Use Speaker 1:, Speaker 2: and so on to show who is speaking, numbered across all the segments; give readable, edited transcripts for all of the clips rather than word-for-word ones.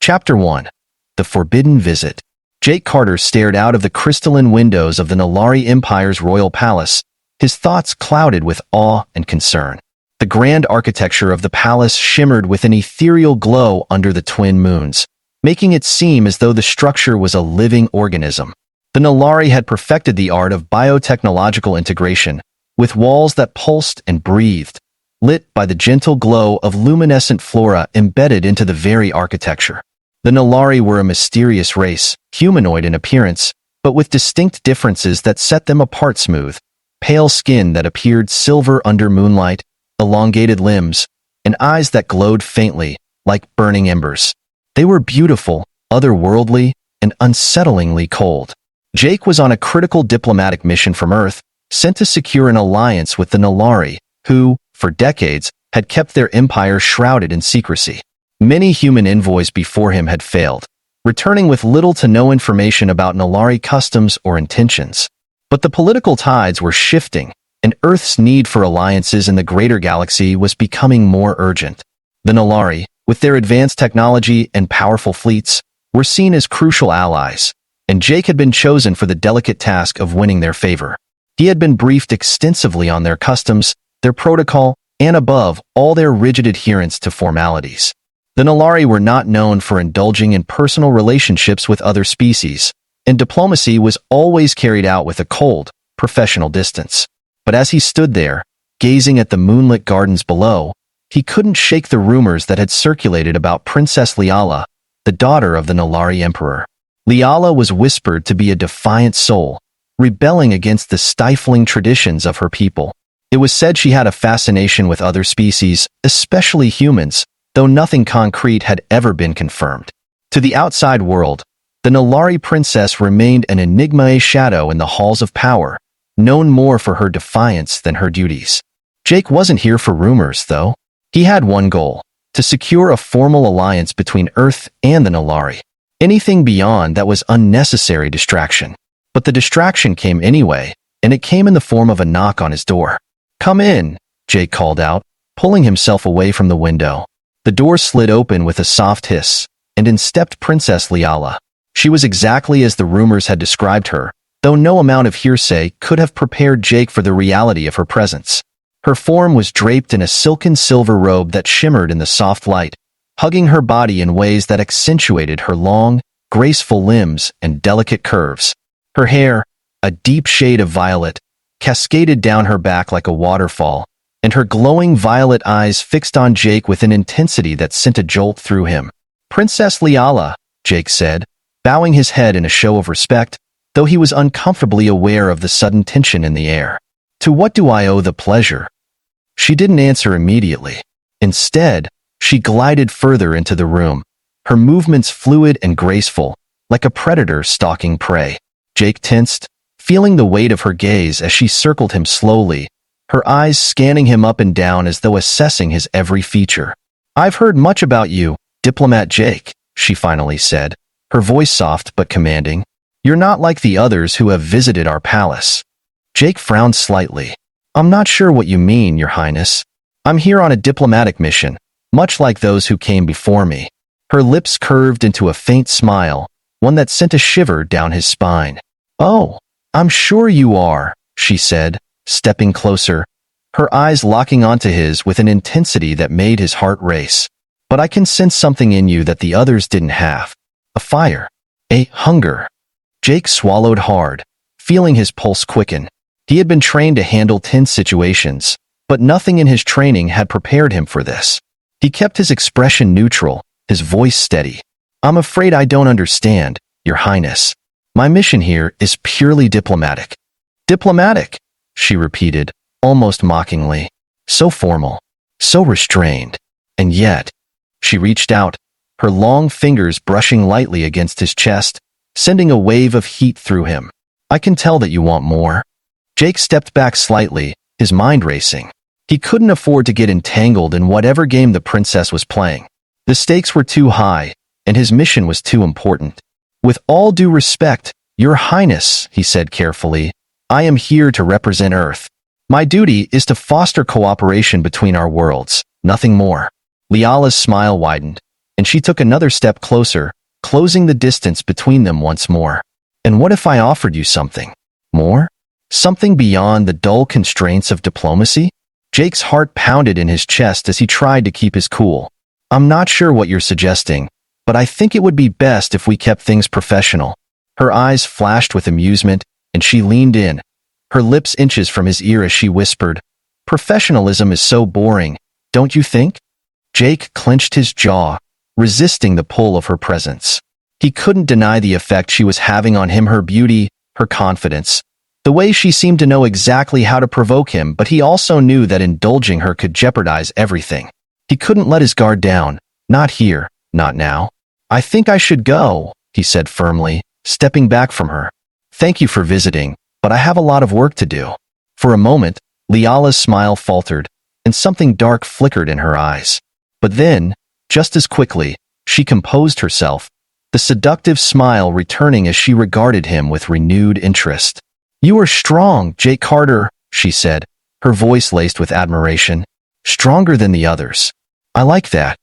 Speaker 1: Chapter 1. The Forbidden Visit. Jake Carter stared out of the crystalline windows of the Nalari Empire's royal palace, his thoughts clouded with awe and concern. The grand architecture of the palace shimmered with an ethereal glow under the twin moons, making it seem as though the structure was a living organism. The Nalari had perfected the art of biotechnological integration, with walls that pulsed and breathed, lit by the gentle glow of luminescent flora embedded into the very architecture. The Nalari were a mysterious race, humanoid in appearance, but with distinct differences that set them apart: smooth, pale skin that appeared silver under moonlight, elongated limbs, and eyes that glowed faintly, like burning embers. They were beautiful, otherworldly, and unsettlingly cold. Jake was on a critical diplomatic mission from Earth, sent to secure an alliance with the Nalari, who, for decades, had kept their empire shrouded in secrecy. Many human envoys before him had failed, returning with little to no information about Nalari customs or intentions. But the political tides were shifting, and Earth's need for alliances in the greater galaxy was becoming more urgent. The Nalari, with their advanced technology and powerful fleets, were seen as crucial allies, and Jake had been chosen for the delicate task of winning their favor. He had been briefed extensively on their customs, their protocol, and above all their rigid adherence to formalities. The Nalari were not known for indulging in personal relationships with other species, and diplomacy was always carried out with a cold, professional distance. But as he stood there, gazing at the moonlit gardens below, he couldn't shake the rumors that had circulated about Princess Liala, the daughter of the Nalari Emperor. Liala was whispered to be a defiant soul, rebelling against the stifling traditions of her people. It was said she had a fascination with other species, especially humans, though nothing concrete had ever been confirmed. To the outside world, the Nalari princess remained an enigma, a shadow in the halls of power, known more for her defiance than her duties. Jake wasn't here for rumors, though. He had one goal: to secure a formal alliance between Earth and the Nalari. Anything beyond that was unnecessary distraction. But the distraction came anyway, and it came in the form of a knock on his door. "Come in," Jake called out, pulling himself away from the window. The door slid open with a soft hiss, and in stepped Princess Liala. She was exactly as the rumors had described her, though no amount of hearsay could have prepared Jake for the reality of her presence. Her form was draped in a silken silver robe that shimmered in the soft light, hugging her body in ways that accentuated her long, graceful limbs and delicate curves. Her hair, a deep shade of violet, cascaded down her back like a waterfall, and her glowing violet eyes fixed on Jake with an intensity that sent a jolt through him. "Princess Liala," Jake said, bowing his head in a show of respect, though he was uncomfortably aware of the sudden tension in the air. "To what do I owe the pleasure?" She didn't answer immediately. Instead, she glided further into the room, her movements fluid and graceful, like a predator stalking prey. Jake tensed, feeling the weight of her gaze as she circled him slowly, her eyes scanning him up and down as though assessing his every feature. "I've heard much about you, Diplomat Jake," she finally said, her voice soft but commanding. "You're not like the others who have visited our palace." Jake frowned slightly. "I'm not sure what you mean, Your Highness. I'm here on a diplomatic mission, much like those who came before me." Her lips curved into a faint smile, one that sent a shiver down his spine. "Oh, I'm sure you are," she said, stepping closer, her eyes locking onto his with an intensity that made his heart race. "But I can sense something in you that the others didn't have. A fire. A hunger." Jake swallowed hard, feeling his pulse quicken. He had been trained to handle tense situations, but nothing in his training had prepared him for this. He kept his expression neutral, his voice steady. "I'm afraid I don't understand, Your Highness. My mission here is purely diplomatic." "Diplomatic," she repeated, almost mockingly. So formal, so restrained. And yet, she reached out, her long fingers brushing lightly against his chest, sending a wave of heat through him. "I can tell that you want more." Jake stepped back slightly, his mind racing. He couldn't afford to get entangled in whatever game the princess was playing. The stakes were too high, and his mission was too important. "With all due respect, Your Highness," he said carefully, "I am here to represent Earth. My duty is to foster cooperation between our worlds, nothing more." Liala's smile widened, and she took another step closer, closing the distance between them once more. And what if I offered you something more? Something beyond the dull constraints of diplomacy? Jake's heart pounded in his chest as he tried to keep his cool. I'm not sure what you're suggesting, but I think it would be best if we kept things professional. Her eyes flashed with amusement, and she leaned in, her lips inches from his ear as she whispered, "Professionalism is so boring, don't you think?" Jake clenched his jaw, resisting the pull of her presence. He couldn't deny the effect she was having on him, her beauty, her confidence, the way she seemed to know exactly how to provoke him, but he also knew that indulging her could jeopardize everything. He couldn't let his guard down. Not here, not now. "I think I should go," he said firmly, stepping back from her. "Thank you for visiting, but I have a lot of work to do." For a moment, Liala's smile faltered, and something dark flickered in her eyes. But then, just as quickly, she composed herself, the seductive smile returning as she regarded him with renewed interest. "You are strong, Jake Carter," she said, her voice laced with admiration. "Stronger than the others. I like that."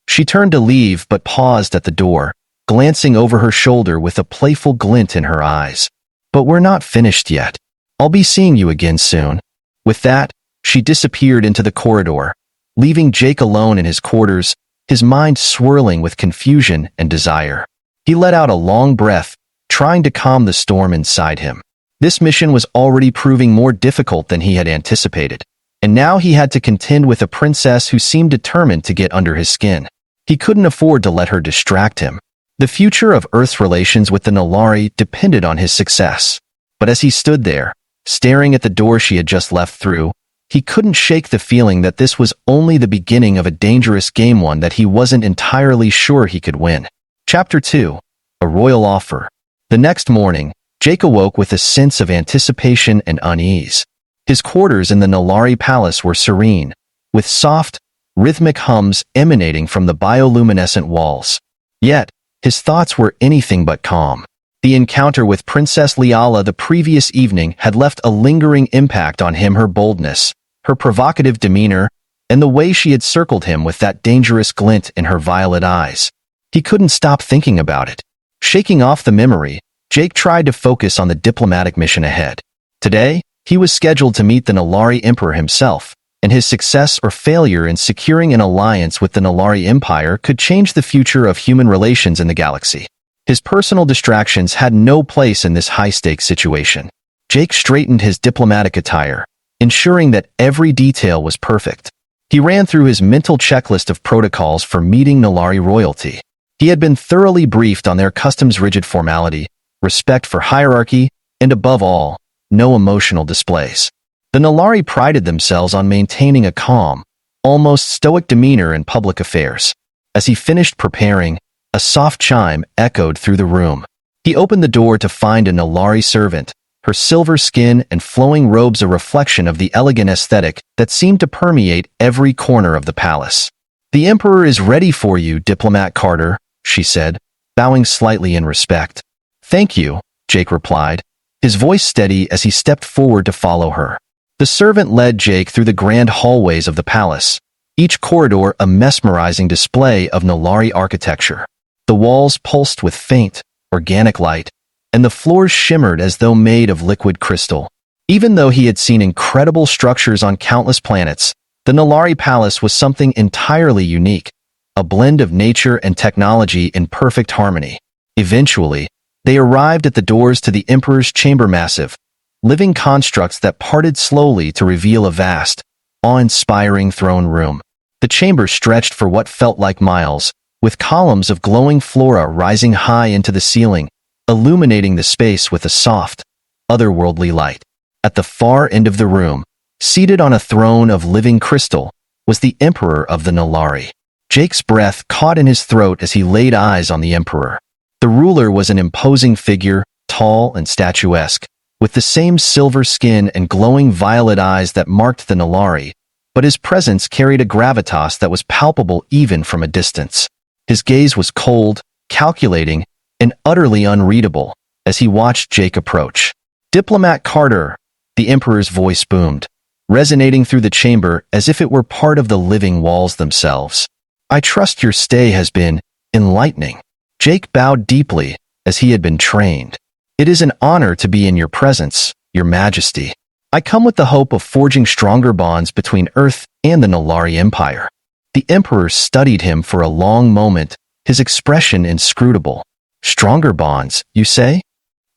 Speaker 1: She turned to leave but paused at the door, glancing over her shoulder with a playful glint in her eyes. "But we're not finished yet. I'll be seeing you again soon." With that, she disappeared into the corridor, leaving Jake alone in his quarters, his mind swirling with confusion and desire. He let out a long breath, trying to calm the storm inside him. This mission was already proving more difficult than he had anticipated, and now he had to contend with a princess who seemed determined to get under his skin. He couldn't afford to let her distract him. The future of Earth's relations with the Nalari depended on his success. But as he stood there, staring at the door she had just left through, he couldn't shake the feeling that this was only the beginning of a dangerous game, one that he wasn't entirely sure he could win. Chapter 2. A Royal Offer. The next morning, Jake awoke with a sense of anticipation and unease. His quarters in the Nalari Palace were serene, with soft, rhythmic hums emanating from the bioluminescent walls. Yet, his thoughts were anything but calm. The encounter with Princess Liala the previous evening had left a lingering impact on him, her boldness, her provocative demeanor, and the way she had circled him with that dangerous glint in her violet eyes. He couldn't stop thinking about it. Shaking off the memory, Jake tried to focus on the diplomatic mission ahead. Today, he was scheduled to meet the Nalari Emperor himself, and his success or failure in securing an alliance with the Nalari Empire could change the future of human relations in the galaxy. His personal distractions had no place in this high-stakes situation. Jake straightened his diplomatic attire, ensuring that every detail was perfect. He ran through his mental checklist of protocols for meeting Nalari royalty. He had been thoroughly briefed on their customs' rigid formality, respect for hierarchy, and above all, no emotional displays. The Nalari prided themselves on maintaining a calm, almost stoic demeanor in public affairs. As he finished preparing, a soft chime echoed through the room. He opened the door to find a Nalari servant, her silver skin and flowing robes a reflection of the elegant aesthetic that seemed to permeate every corner of the palace. "The Emperor is ready for you, Diplomat Carter," she said, bowing slightly in respect. "Thank you," Jake replied, his voice steady as he stepped forward to follow her. The servant led Jake through the grand hallways of the palace, each corridor a mesmerizing display of Nalari architecture. The walls pulsed with faint, organic light, and the floors shimmered as though made of liquid crystal. Even though he had seen incredible structures on countless planets, the Nalari Palace was something entirely unique, a blend of nature and technology in perfect harmony. Eventually, they arrived at the doors to the Emperor's chamber, massive, living constructs that parted slowly to reveal a vast, awe-inspiring throne room. The chamber stretched for what felt like miles, with columns of glowing flora rising high into the ceiling, illuminating the space with a soft, otherworldly light. At the far end of the room, seated on a throne of living crystal, was the Emperor of the Nalari. Jake's breath caught in his throat as he laid eyes on the Emperor. The ruler was an imposing figure, tall and statuesque, with the same silver skin and glowing violet eyes that marked the Nalari, but his presence carried a gravitas that was palpable even from a distance. His gaze was cold, calculating, and utterly unreadable as he watched Jake approach. "Diplomat Carter," the Emperor's voice boomed, resonating through the chamber as if it were part of the living walls themselves. I trust your stay has been enlightening. Jake bowed deeply, as he had been trained. It is an honor to be in your presence, Your Majesty. I come with the hope of forging stronger bonds between Earth and the Nulari Empire. The Emperor studied him for a long moment, his expression inscrutable. Stronger bonds, you say?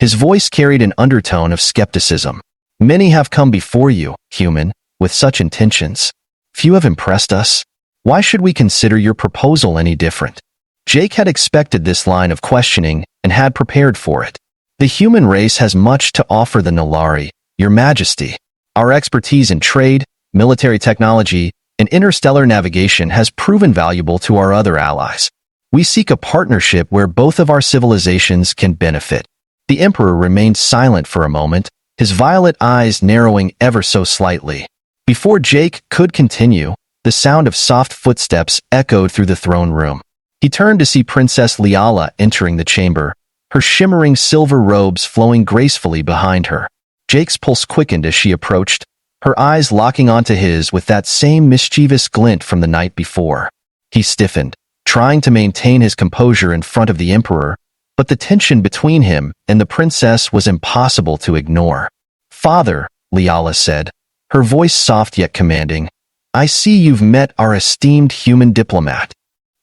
Speaker 1: His voice carried an undertone of skepticism. Many have come before you, human, with such intentions. Few have impressed us. Why should we consider your proposal any different? Jake had expected this line of questioning and had prepared for it. The human race has much to offer the Nulari, Your Majesty. Our expertise in trade, military technology, and interstellar navigation has proven valuable to our other allies. We seek a partnership where both of our civilizations can benefit. The Emperor remained silent for a moment, his violet eyes narrowing ever so slightly. Before Jake could continue, the sound of soft footsteps echoed through the throne room. He turned to see Princess Liala entering the chamber, her shimmering silver robes flowing gracefully behind her. Jake's pulse quickened as she approached, her eyes locking onto his with that same mischievous glint from the night before. He stiffened, trying to maintain his composure in front of the Emperor, but the tension between him and the princess was impossible to ignore. "Father," Liala said, her voice soft yet commanding, "I see you've met our esteemed human diplomat."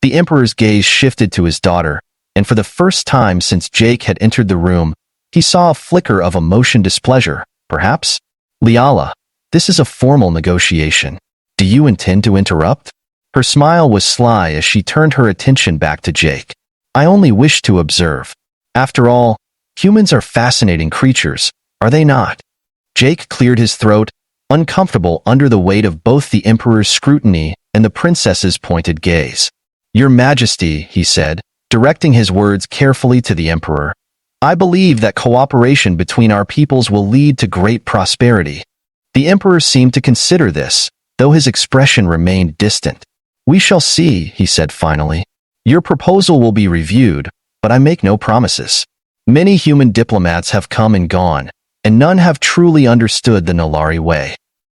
Speaker 1: The Emperor's gaze shifted to his daughter, and for the first time since Jake had entered the room, he saw a flicker of emotion displeasure, perhaps? "Liala, this is a formal negotiation. Do you intend to interrupt?" Her smile was sly as she turned her attention back to Jake. "I only wish to observe. After all, humans are fascinating creatures, are they not?" Jake cleared his throat, uncomfortable under the weight of both the Emperor's scrutiny and the princess's pointed gaze. "Your Majesty," he said, directing his words carefully to the Emperor, "I believe that cooperation between our peoples will lead to great prosperity." The Emperor seemed to consider this, though his expression remained distant. "We shall see," he said finally. "Your proposal will be reviewed, but I make no promises. Many human diplomats have come and gone, and none have truly understood the Nulari way."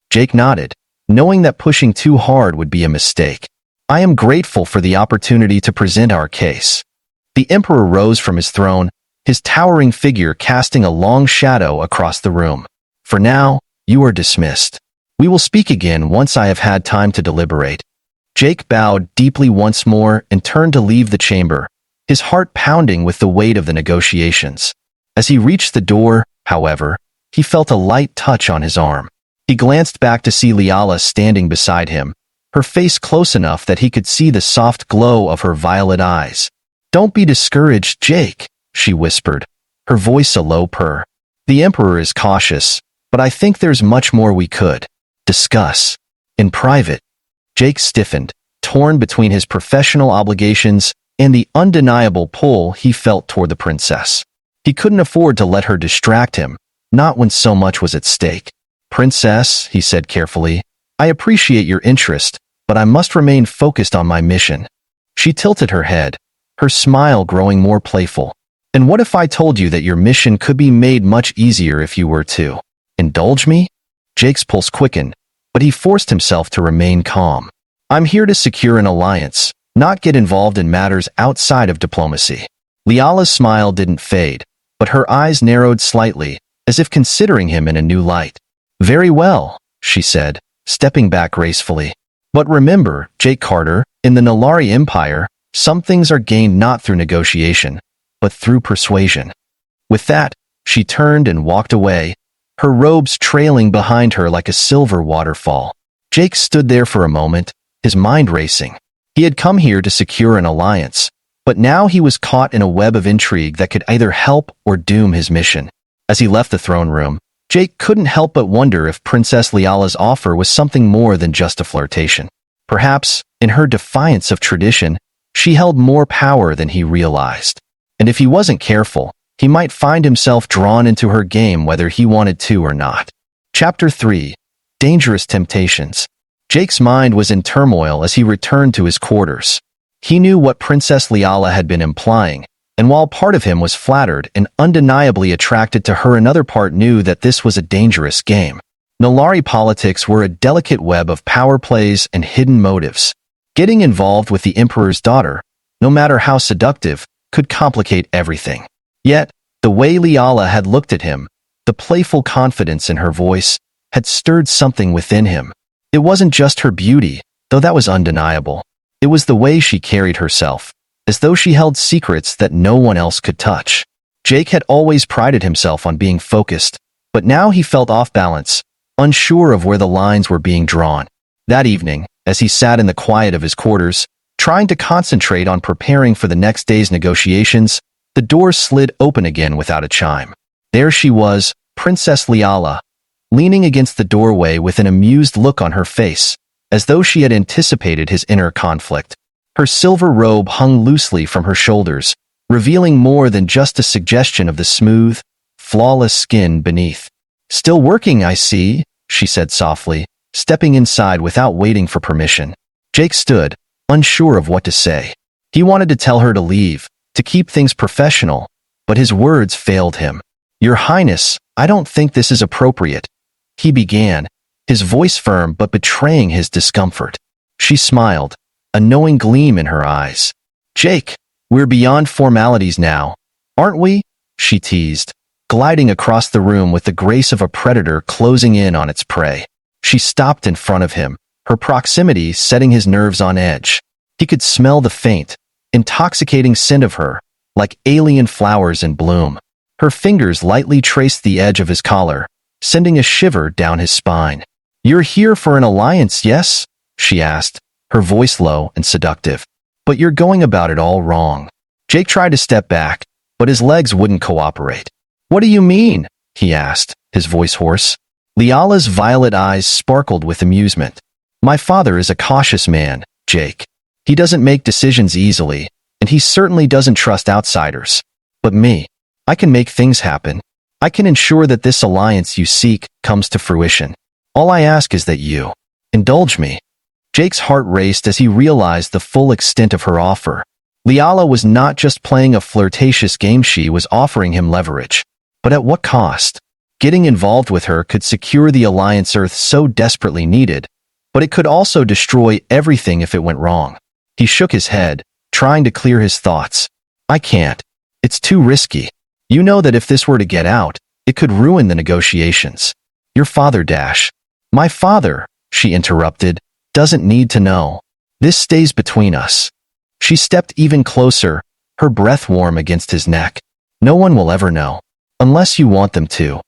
Speaker 1: Jake nodded, knowing that pushing too hard would be a mistake. "I am grateful for the opportunity to present our case." The Emperor rose from his throne, his towering figure casting a long shadow across the room. "For now, you are dismissed. We will speak again once I have had time to deliberate." Jake bowed deeply once more and turned to leave the chamber, his heart pounding with the weight of the negotiations. As he reached the door, however, he felt a light touch on his arm. He glanced back to see Liala standing beside him, her face close enough that he could see the soft glow of her violet eyes. "Don't be discouraged, Jake," she whispered, her voice a low purr. "The Emperor is cautious, but I think there's much more we could discuss in private." Jake stiffened, torn between his professional obligations and the undeniable pull he felt toward the princess. He couldn't afford to let her distract him, not when so much was at stake. "Princess," he said carefully, "I appreciate your interest, but I must remain focused on my mission." She tilted her head, her smile growing more playful. "And what if I told you that your mission could be made much easier if you were to indulge me?" Jake's pulse quickened, but he forced himself to remain calm. "I'm here to secure an alliance, not get involved in matters outside of diplomacy." Liala's smile didn't fade, but her eyes narrowed slightly, as if considering him in a new light. "Very well," she said, stepping back gracefully. "But remember, Jake Carter, in the Nulari Empire, some things are gained not through negotiation, but through persuasion." With that, she turned and walked away, her robes trailing behind her like a silver waterfall. Jake stood there for a moment, his mind racing. He had come here to secure an alliance, but now he was caught in a web of intrigue that could either help or doom his mission. As he left the throne room, Jake couldn't help but wonder if Princess Liala's offer was something more than just a flirtation. Perhaps, in her defiance of tradition, she held more power than he realized. And if he wasn't careful, he might find himself drawn into her game whether he wanted to or not. Chapter 3. Dangerous Temptations. Jake's mind was in turmoil as he returned to his quarters. He knew what Princess Liala had been implying, and while part of him was flattered and undeniably attracted to her, another part knew that this was a dangerous game. Nulari politics were a delicate web of power plays and hidden motives. Getting involved with the Emperor's daughter, no matter how seductive, could complicate everything. Yet, the way Liala had looked at him, the playful confidence in her voice, had stirred something within him. It wasn't just her beauty, though that was undeniable. It was the way she carried herself, as though she held secrets that no one else could touch. Jake had always prided himself on being focused, but now he felt off balance, unsure of where the lines were being drawn. That evening, as he sat in the quiet of his quarters, trying to concentrate on preparing for the next day's negotiations, the door slid open again without a chime. There she was, Princess Liala, leaning against the doorway with an amused look on her face, as though she had anticipated his inner conflict. Her silver robe hung loosely from her shoulders, revealing more than just a suggestion of the smooth, flawless skin beneath. "Still working, I see," she said softly, stepping inside without waiting for permission. Jake stood, unsure of what to say. He wanted to tell her to leave, to keep things professional, but his words failed him. "Your Highness, I don't think this is appropriate," he began, his voice firm but betraying his discomfort. She smiled, a knowing gleam in her eyes. "Jake, we're beyond formalities now, aren't we?" she teased, gliding across the room with the grace of a predator closing in on its prey. She stopped in front of him, her proximity setting his nerves on edge. He could smell the faint, intoxicating scent of her, like alien flowers in bloom. Her fingers lightly traced the edge of his collar, sending a shiver down his spine. "You're here for an alliance, yes?" she asked, her voice low and seductive. "But you're going about it all wrong." Jake tried to step back, but his legs wouldn't cooperate. "What do you mean?" he asked, his voice hoarse. Liala's violet eyes sparkled with amusement. "My father is a cautious man, Jake. He doesn't make decisions easily, and he certainly doesn't trust outsiders. But me, I can make things happen. I can ensure that this alliance you seek comes to fruition. All I ask is that you indulge me." Jake's heart raced as he realized the full extent of her offer. Liala was not just playing a flirtatious game, she was offering him leverage. But at what cost? Getting involved with her could secure the alliance Earth so desperately needed, but it could also destroy everything if it went wrong. He shook his head, trying to clear his thoughts. "I can't. It's too risky. You know that if this were to get out, it could ruin the negotiations. Your father, My father," she interrupted, "doesn't need to know. This stays between us." She stepped even closer, her breath warm against his neck. "No one will ever know, unless you want them to."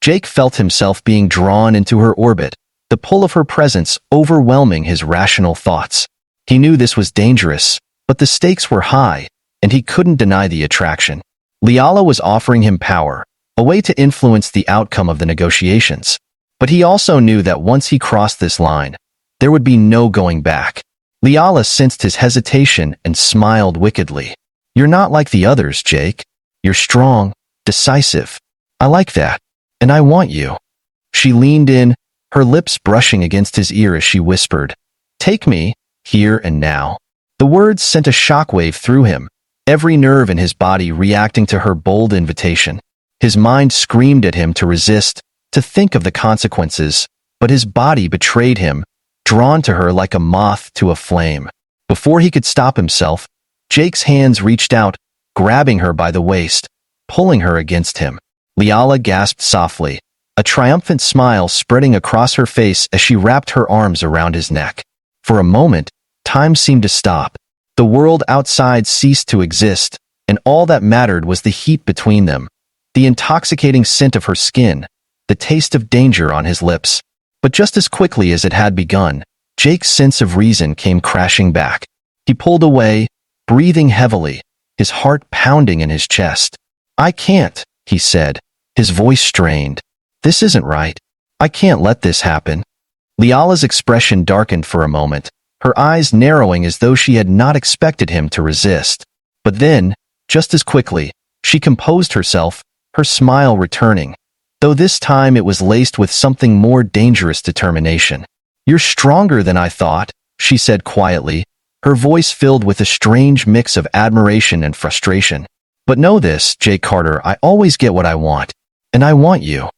Speaker 1: Jake felt himself being drawn into her orbit, the pull of her presence overwhelming his rational thoughts. He knew this was dangerous, but the stakes were high, and he couldn't deny the attraction. Liala was offering him power, a way to influence the outcome of the negotiations. But he also knew that once he crossed this line, there would be no going back. Liala sensed his hesitation and smiled wickedly. "You're not like the others, Jake. You're strong, decisive. I like that, and I want you." She leaned in, her lips brushing against his ear as she whispered, "Take me, here and now." The words sent a shockwave through him, every nerve in his body reacting to her bold invitation. His mind screamed at him to resist, to think of the consequences, but his body betrayed him, drawn to her like a moth to a flame. Before he could stop himself, Jake's hands reached out, grabbing her by the waist, pulling her against him. Liala gasped softly, a triumphant smile spreading across her face as she wrapped her arms around his neck. For a moment, time seemed to stop. The world outside ceased to exist, and all that mattered was the heat between them, the intoxicating scent of her skin, the taste of danger on his lips. But just as quickly as it had begun, Jake's sense of reason came crashing back. He pulled away, breathing heavily, his heart pounding in his chest. "I can't," he said, his voice strained. "This isn't right. I can't let this happen." Liala's expression darkened for a moment, her eyes narrowing as though she had not expected him to resist. But then, just as quickly, she composed herself, her smile returning, though this time it was laced with something more dangerous determination. "You're stronger than I thought," she said quietly, her voice filled with a strange mix of admiration and frustration. "But know this, Jake Carter, I always get what I want, and I want you."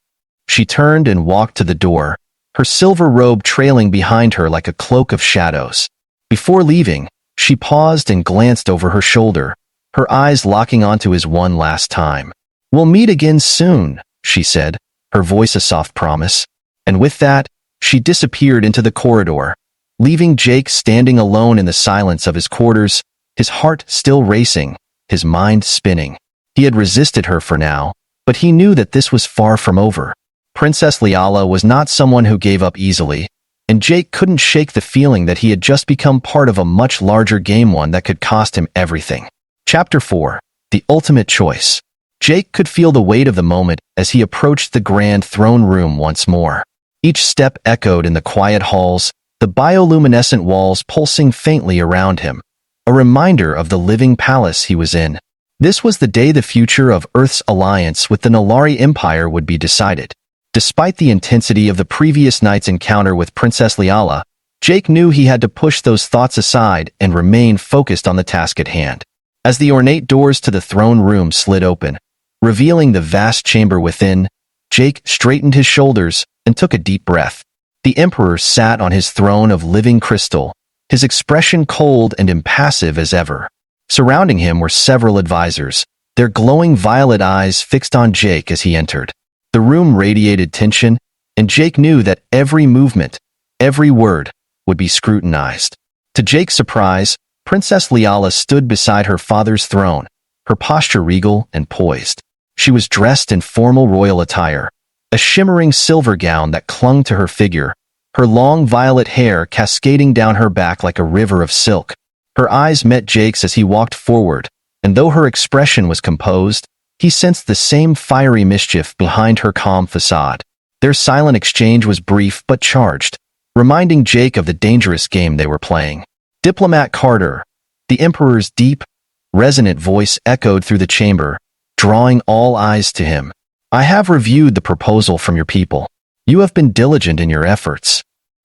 Speaker 1: She turned and walked to the door, her silver robe trailing behind her like a cloak of shadows. Before leaving, she paused and glanced over her shoulder, her eyes locking onto his one last time. "We'll meet again soon," she said, her voice a soft promise. And with that, she disappeared into the corridor, leaving Jake standing alone in the silence of his quarters, his heart still racing, his mind spinning. He had resisted her for now, but he knew that this was far from over. Princess Liala was not someone who gave up easily, and Jake couldn't shake the feeling that he had just become part of a much larger game, one that could cost him everything. Chapter 4. The Ultimate Choice. Jake could feel the weight of the moment as he approached the grand throne room once more. Each step echoed in the quiet halls, the bioluminescent walls pulsing faintly around him, a reminder of the living palace he was in. This was the day the future of Earth's alliance with the Nulari Empire would be decided. Despite the intensity of the previous night's encounter with Princess Liala, Jake knew he had to push those thoughts aside and remain focused on the task at hand. As the ornate doors to the throne room slid open, revealing the vast chamber within, Jake straightened his shoulders and took a deep breath. The Emperor sat on his throne of living crystal, his expression cold and impassive as ever. Surrounding him were several advisors, their glowing violet eyes fixed on Jake as he entered. The room radiated tension, and Jake knew that every movement, every word, would be scrutinized. To Jake's surprise, Princess Liala stood beside her father's throne, her posture regal and poised. She was dressed in formal royal attire, a shimmering silver gown that clung to her figure, her long violet hair cascading down her back like a river of silk. Her eyes met Jake's as he walked forward, and though her expression was composed, he sensed the same fiery mischief behind her calm facade. Their silent exchange was brief but charged, reminding Jake of the dangerous game they were playing. "Diplomat Carter," the Emperor's deep, resonant voice echoed through the chamber, drawing all eyes to him. "I have reviewed the proposal from your people. You have been diligent in your efforts."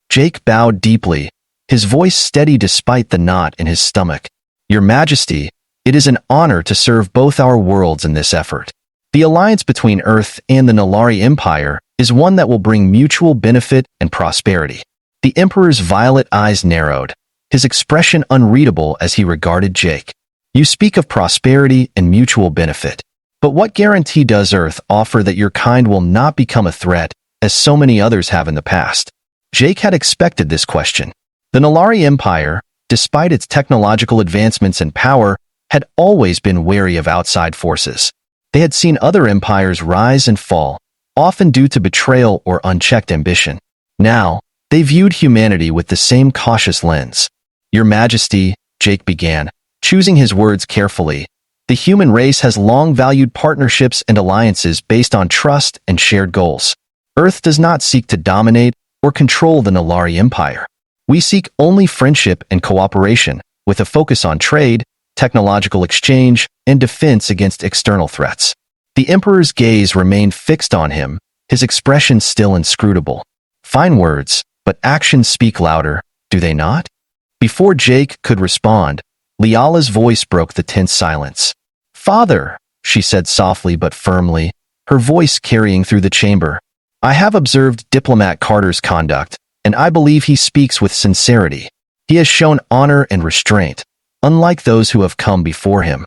Speaker 1: Jake bowed deeply, his voice steady despite the knot in his stomach. "Your Majesty, it is an honor to serve both our worlds in this effort. The alliance between Earth and the Nulari Empire is one that will bring mutual benefit and prosperity." The Emperor's violet eyes narrowed, his expression unreadable as he regarded Jake. "You speak of prosperity and mutual benefit. But what guarantee does Earth offer that your kind will not become a threat, as so many others have in the past?" Jake had expected this question. The Nulari Empire, despite its technological advancements and power, had always been wary of outside forces. They had seen other empires rise and fall, often due to betrayal or unchecked ambition. Now, they viewed humanity with the same cautious lens. "Your Majesty," Jake began, choosing his words carefully, "the human race has long valued partnerships and alliances based on trust and shared goals. Earth does not seek to dominate or control the Nulari Empire. We seek only friendship and cooperation, with a focus on trade, technological exchange, and defense against external threats." The Emperor's gaze remained fixed on him, his expression still inscrutable. "Fine words, but actions speak louder, do they not?" Before Jake could respond, Liala's voice broke the tense silence. "Father," she said softly but firmly, her voice carrying through the chamber, "I have observed Diplomat Carter's conduct, and I believe he speaks with sincerity. He has shown honor and restraint, unlike those who have come before him."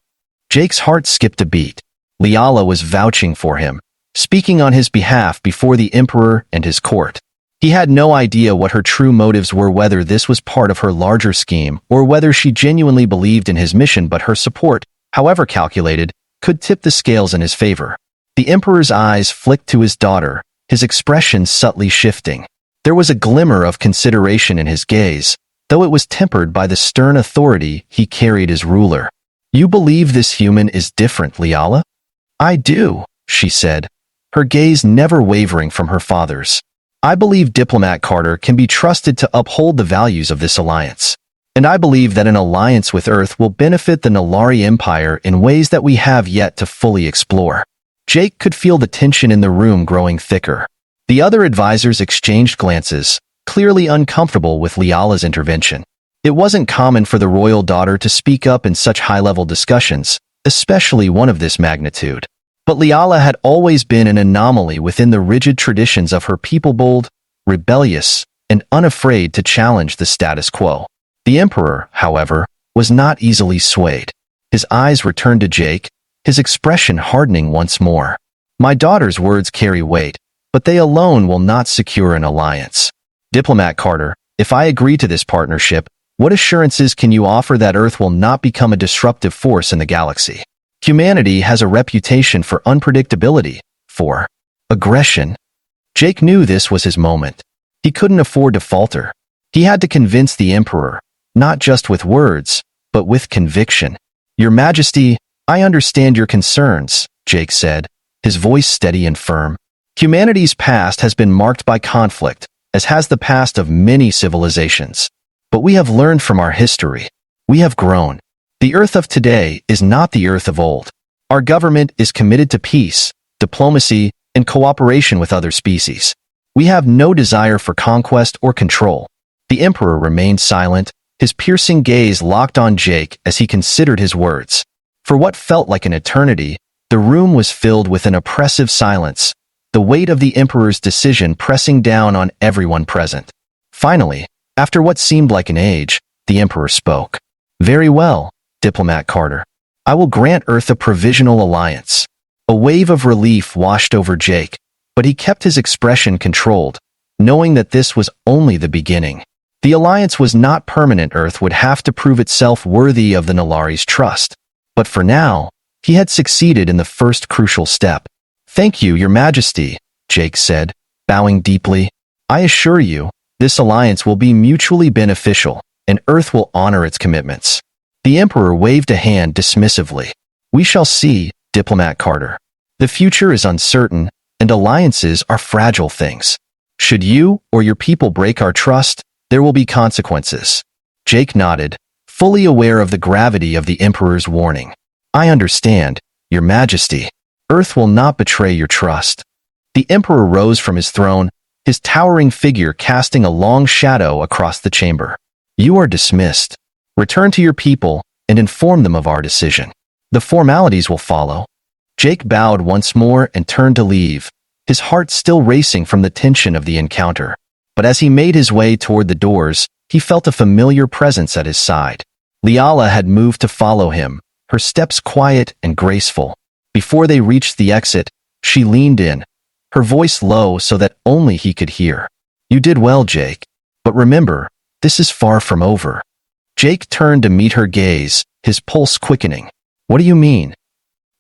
Speaker 1: Jake's heart skipped a beat. Liala was vouching for him, speaking on his behalf before the Emperor and his court. He had no idea what her true motives were, whether this was part of her larger scheme or whether she genuinely believed in his mission, but her support, however calculated, could tip the scales in his favor. The Emperor's eyes flicked to his daughter, his expression subtly shifting. There was a glimmer of consideration in his gaze, though it was tempered by the stern authority he carried as ruler. "You believe this human is different, Liala?" "I do," she said, her gaze never wavering from her father's. "I believe Diplomat Carter can be trusted to uphold the values of this alliance. And I believe that an alliance with Earth will benefit the Nulari Empire in ways that we have yet to fully explore." Jake could feel the tension in the room growing thicker. The other advisors exchanged glances, clearly uncomfortable with Liala's intervention. It wasn't common for the royal daughter to speak up in such high-level discussions, especially one of this magnitude. But Liala had always been an anomaly within the rigid traditions of her people, bold, rebellious, and unafraid to challenge the status quo. The Emperor, however, was not easily swayed. His eyes returned to Jake, his expression hardening once more. My daughter's words carry weight, but they alone will not secure an alliance. Diplomat Carter, if I agree to this partnership, what assurances can you offer that Earth will not become a disruptive force in the galaxy? Humanity has a reputation for unpredictability, for aggression. Jake knew this was his moment. He couldn't afford to falter. He had to convince the Emperor, not just with words, but with conviction. Your Majesty, I understand your concerns, Jake said, his voice steady and firm. Humanity's past has been marked by conflict, as has the past of many civilizations. But we have learned from our history. We have grown. The Earth of today is not the Earth of old. Our government is committed to peace, diplomacy, and cooperation with other species. We have no desire for conquest or control. The Emperor remained silent, his piercing gaze locked on Jake as he considered his words. For what felt like an eternity, the room was filled with an oppressive silence, the weight of the Emperor's decision pressing down on everyone present. Finally, after what seemed like an age, the Emperor spoke. Very well, Diplomat Carter. I will grant Earth a provisional alliance. A wave of relief washed over Jake, but he kept his expression controlled, knowing that this was only the beginning. The alliance was not permanent. Earth would have to prove itself worthy of the Nalari's trust. But for now, he had succeeded in the first crucial step. Thank you, Your Majesty, Jake said, bowing deeply. I assure you, this alliance will be mutually beneficial, and Earth will honor its commitments. The Emperor waved a hand dismissively. We shall see, Diplomat Carter. The future is uncertain, and alliances are fragile things. Should you or your people break our trust, there will be consequences. Jake nodded, fully aware of the gravity of the Emperor's warning. I understand, Your Majesty. Earth will not betray your trust. The Emperor rose from his throne, his towering figure casting a long shadow across the chamber. You are dismissed. Return to your people and inform them of our decision. The formalities will follow. Jake bowed once more and turned to leave, his heart still racing from the tension of the encounter. But as he made his way toward the doors, he felt a familiar presence at his side. Liala had moved to follow him, her steps quiet and graceful. Before they reached the exit, she leaned in, her voice low so that only he could hear. You did well, Jake. But remember, this is far from over. Jake turned to meet her gaze, his pulse quickening. What do you mean?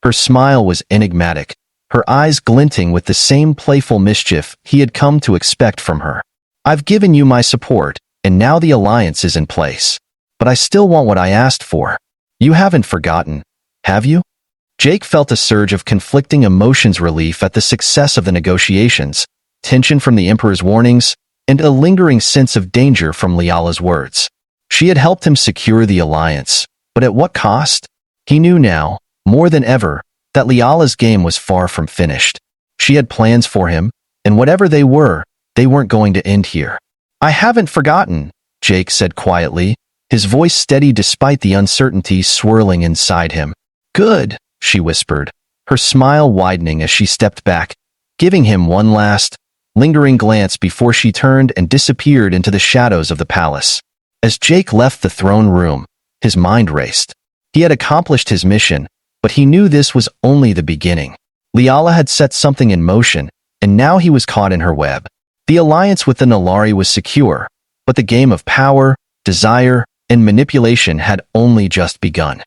Speaker 1: Her smile was enigmatic, her eyes glinting with the same playful mischief he had come to expect from her. I've given you my support, and now the alliance is in place. But I still want what I asked for. You haven't forgotten, have you? Jake felt a surge of conflicting emotions, relief at the success of the negotiations, tension from the Emperor's warnings, and a lingering sense of danger from Liala's words. She had helped him secure the alliance, but at what cost? He knew now, more than ever, that Liala's game was far from finished. She had plans for him, and whatever they weren't going to end here. I haven't forgotten, Jake said quietly, his voice steady despite the uncertainty swirling inside him. Good, she whispered, her smile widening as she stepped back, giving him one last, lingering glance before she turned and disappeared into the shadows of the palace. As Jake left the throne room, his mind raced. He had accomplished his mission, but he knew this was only the beginning. Liala had set something in motion, and now he was caught in her web. The alliance with the Nalari was secure, but the game of power, desire, and manipulation had only just begun.